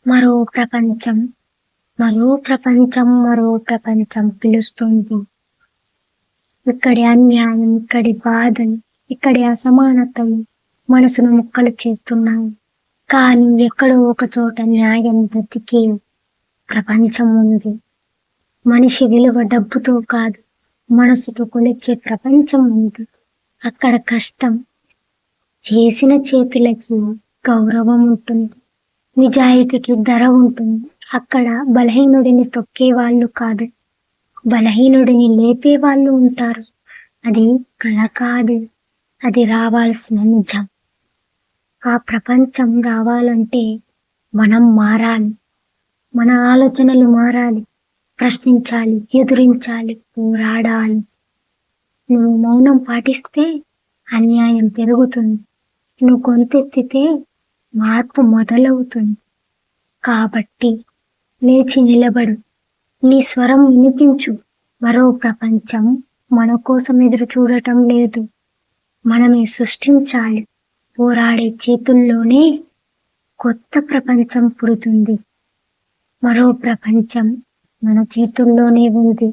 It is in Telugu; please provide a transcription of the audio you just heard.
మరో ప్రపంచం, మరో ప్రపంచం పిలుస్తుంది. ఇక్కడి అన్యాయం, ఇక్కడి బాధలు, ఇక్కడి అసమానతలు మనసును ముక్కలు చేస్తున్నాయి. కానీ ఎక్కడో ఒక చోట న్యాయం బ్రతికే ప్రపంచం ఉంది. మనిషి విలువ డబ్బుతో కాదు, మనసుతో కొలిచే ప్రపంచం ఉంది. అక్కడ కష్టం చేసిన చేతులకి గౌరవం ఉంటుంది, నిజాయితీకి ధర ఉంటుంది. అక్కడ బలహీనుడిని తొక్కే వాళ్ళు కాదు, బలహీనుడిని లేపే వాళ్ళు ఉంటారు. అది కళ కాదు, అది రావాల్సిన నిజం. ఆ ప్రపంచం రావాలంటే మనం మారాలి, మన ఆలోచనలు మారాలి, ప్రశ్నించాలి, ఎదురించాలి, పోరాడాలి. నువ్వు మౌనం పాటిస్తే అన్యాయం పెరుగుతుంది, నువ్వు గొంతెత్తితే మార్పు మొదలవుతుంది. కాబట్టి లేచి నిలబడు, నీ స్వరం వినిపించు. మరో ప్రపంచం మన కోసం ఎదురు చూడటం లేదు, మనమే సృష్టించాలి. పోరాడే చేతుల్లోనే కొత్త ప్రపంచం పుడుతుంది. మరో ప్రపంచం మన చేతుల్లోనే ఉంది.